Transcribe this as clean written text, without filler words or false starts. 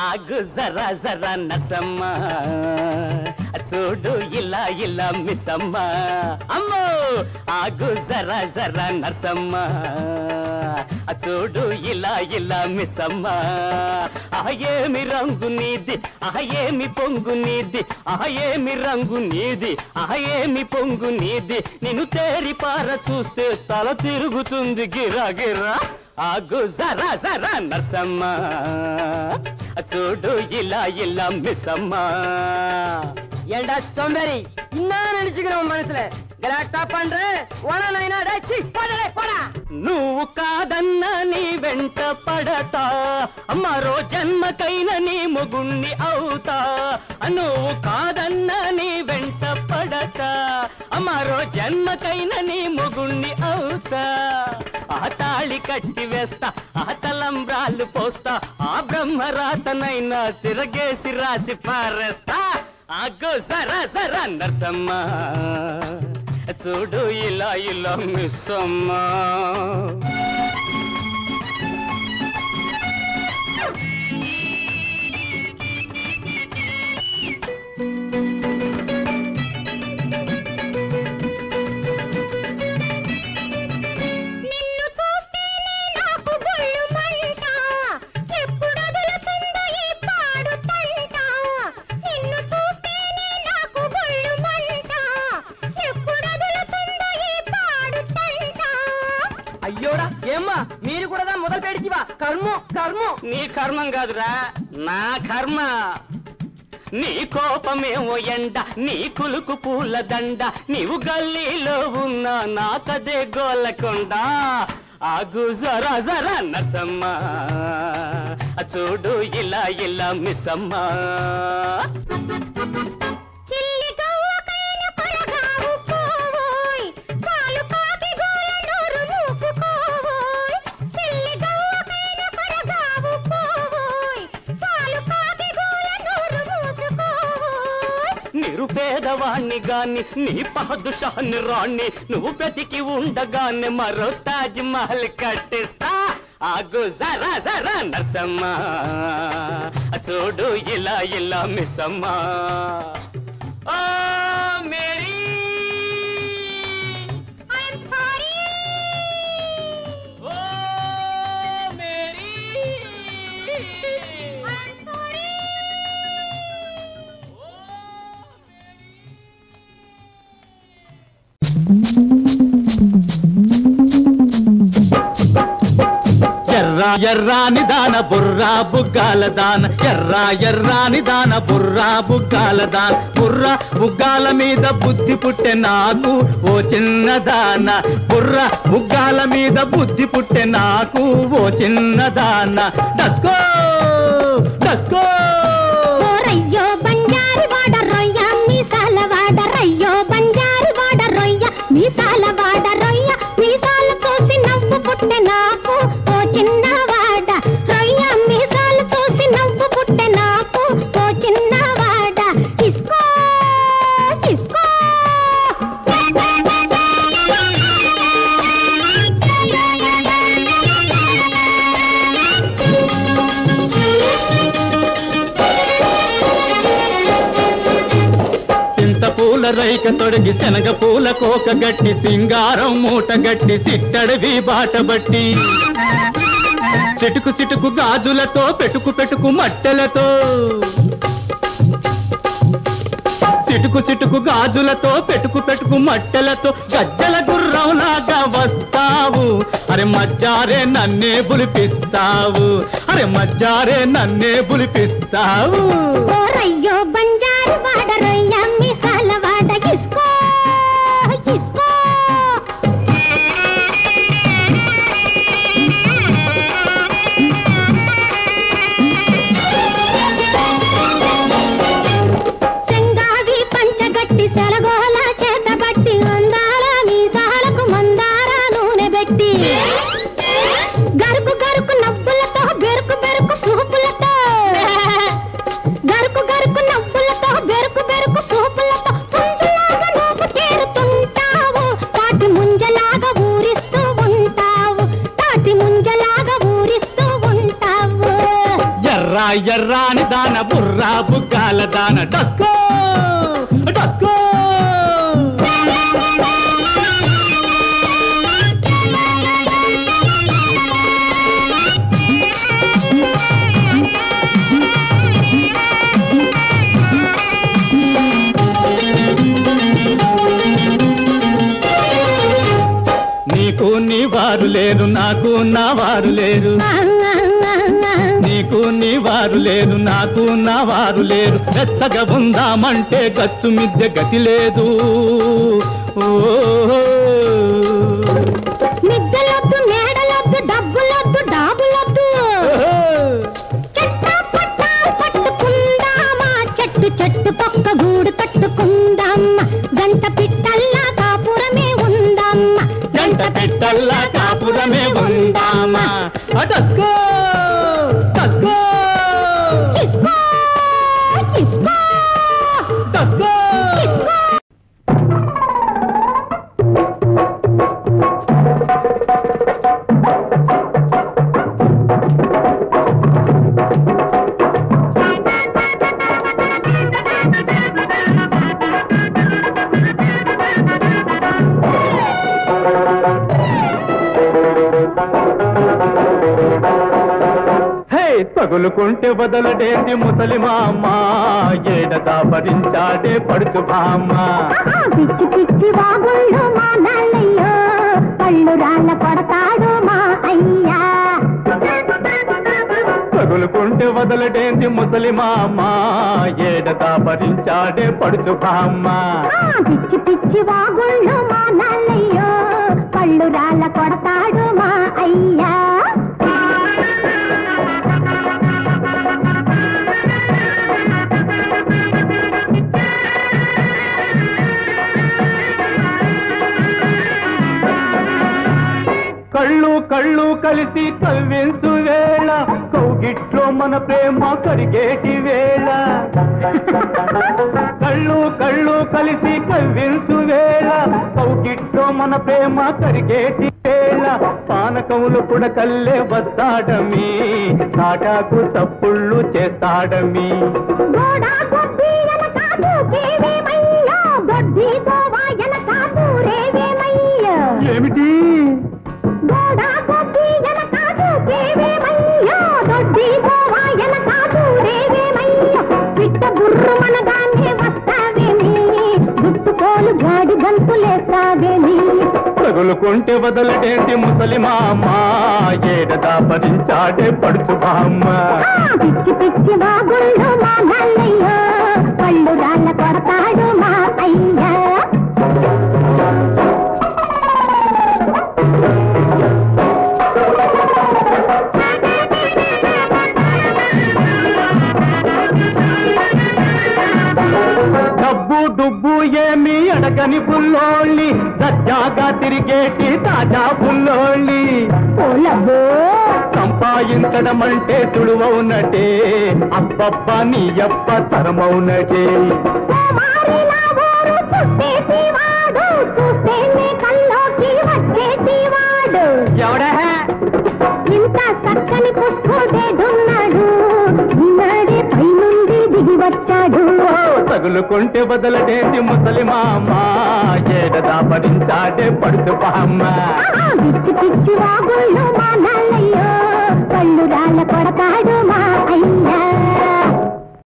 ఆగు జరా జరా నసమ్మా చూడు ఇలా ఇలా మిస్సమ్మా అమ్మో ఆగు జరా జరా నసమ్మా చూడు ఇలా ఇలా మిస్సమ్మా ఏమి రంగు నీది ఏమి పొంగు నీది ఏమి రంగు నీది ఏమి పొంగు నీది నిన్ను తేరి పార చూస్తే తల తిరుగుతుంది గిరా గిరా ఆగు జరా జరా నర్సమ్మా చూడు ఇలా ఇలా మిస్సమ్మా ஏண்டா சோம்பேறி நான் நினைச்சுக்கிறோம் மனசுல கலாட்டா பண்ற ஒனனைனா டச்சி போடலே போடா నువ్వు కాదన్న నీ వెంట పడతా మరో జన్మకైన నీ మొగుణ్ణి అవుతా నువ్వు కాదన్న నీ వెంట పడతా మరో జన్మకైన నీ మొగుణ్ణి అవుతా ఆ తాళి కట్టి వేస్తా ఆ తలంబ్రాలు పోస్తా ఆ బ్రహ్మరాతనైనా తిరగేసి రాసి పారేస్తా ఆగు జరా జరా నర్సమ్మా చూడు ఇలా ఇలా మిస్సమ్మా అయ్యోడా ఏమ్మా మీరు కూడా మొదలు పెడిచివా కర్మం కర్మం నీ కర్మం కాదురా నా కర్మ నీ కోపమేమో ఎండ నీ కులుకు పూల దండ నీవు గల్లీలో ఉన్నా నాకదే గోలకొండ ఆగు జరా జరా నర్సమ్మా చూడు ఇలా ఇలా మిస్సమ్మా నిరుపేదవాణ్ణి గాని నీ పాదుషాన్ని రాణ్ణి నువ్వు బ్రతికి ఉండగానే మరో తాజ్ మహల్ కట్టిస్తా ఆగు జరా జరా నర్సమ్మా చూడు ఇలా ఇలా మిస్సమ్మా ఓ మేరీ ఎర్రా ఎర్రాని దాన బుర్రా బుగ్గాల దాన ఎర్రా ఎర్రాని దాన బుర్రా బుగ్గాల దాన బుర్రా బుగ్గాల మీద బుద్ధి పుట్టె నాకు ఓ చిన్న దాన బుర్రా బుగ్గాల మీద బుద్ధి పుట్టె నాకు ఓ చిన్న దాన డస్కో డస్కో రయ్యో బంజారి వాడ రొయ్య మీసాల వాడ రయ్యో బంజారి వాడ రొయ్య మీసాల వాడ రొయ్య మీసాలు చూసి నవ్వు పుట్టె నాకు ఓ చిన్నవాడ రొయ్య మీసాలు చూసి నవ్వు పుట్టె నాకు ఓ చిన్నవాడ ఇస్కో ఇస్కో పూల రైక తొడిగి శనగ పూల కోక గట్టి సింగారం మూట గట్టి సిట్టడివి బాట బట్టి చిటుకు చిటుకు గాజులతో పెటుకు పెటుకు మట్టెలతో చిటుకు చిటుకు గాజులతో పెటుకు పెటుకు మట్టెలతో గజ్జల గుర్రంలాగా వస్తావు అరే మజ్జారే నన్నే బులిపిస్తావు అరే మజ్జారే నన్నే బులిపిస్తావు రయ్యో బంజారు వాడ రొయ్య మీసాల వాడ ఇస్కో ఇస్కో సెంగావి పంచగట్టి సెలగోల చేతబట్టి అందాల మీసాలకు మందార నూనె పెట్టి గరుకు గరుకు నవ్వులతో బెరుకు బెరుకు చూపులతో గరుకు గరుకు నవ్వులతో బెరుకు బెరుకు ఎర్ర ఎర్రాని దాన బుర్రా బుగ్గాల దాన డస్కో డస్కో నీకు నీ వారు లేరు నాకు నా వారు లేరు నీకు నీ వారు లేరు నాకు నా వారు లేరు వెచ్చగా ఉందామంటే గచ్చు మిద్దె గతి లేదు నిద్దలొద్దు మేడలొద్దు డబ్బులొద్దు డాబులొద్దు పట్టుకుందామా చెట్టు చెట్టు పక్క గూడు కట్టుకుందామా గంట పిట్టల్లా కాపురమే ఉందామా గంట పిట్టల్లా కాపురమే ఉందామా డస్కో డస్కో కిస్కో కిస్కో డస్కో కిస్కో తగులుకుంటే వదలడేంది ముసలి మామ ఏడదా భరించాడే పడుచు బామ్మ పిచ్చి పిచ్చి వాగుళ్ళు మా నల్లయ్యో పళ్ళు రాళ్ళ కొడతాడు మా అయ్యా తగులుకుంటే వదలడేంది ముసలి మామ ఏడదా భరించాడే పడుచు బామ్మ పిచ్చి పిచ్చి వాగుళ్ళు మా నల్లయ్యో పళ్ళు రాళ్ళ కొడతాడు మా అయ్యా కళ్ళు కళ్ళు కలిసి కవ్వించు వేళ కౌగిట్లో మన ప్రేమ కరిగేటి వేళ కళ్ళు కళ్ళు కలిసి కవ్వించు వేళ కౌగిట్లో మన ప్రేమ కరిగేటి వేళ పానకములు కూడా కల్లే వస్తాడమి నాటాకు తప్పుళ్ళు చేస్తాడమి ఏమిటి పిట్ట బుర్రు మన దాన్ని వస్తావేమి గుట్టుకోలు గాడి గంతులేస్తావేమి తగులుకుంటే వదలడేంటి ముసలి మామ ఏడదా భరించాడే పడుచు బామ్మ పిచ్చి పిచ్చి బాగుళ్ళు మా నల్లయ్యో పళ్ళు రాళ్ళ కొడతాడు మా అయ్యా డబ్బు డుబ్బు ఏమి అడగని పుల్లోళ్ళి దర్జాగా తిరిగేటి తాజా పుల్లోళ్ళి సంపాదించడమంటే తుడువవునటే అబ్బబ్బ నీ అబ్బ తరమవునటే ఎవడా ఇంత చక్కని పుష్పుడేడున్నాడు ఈనాడే పై నుండి దిగి వచ్చాడు తగులుకుంటే వదలడేంటి ముసలి మామ ఏడదా భరించాడే పడుచు బామ్మ పిచ్చి పిచ్చి వాగుళ్ళు మా నల్లయ్య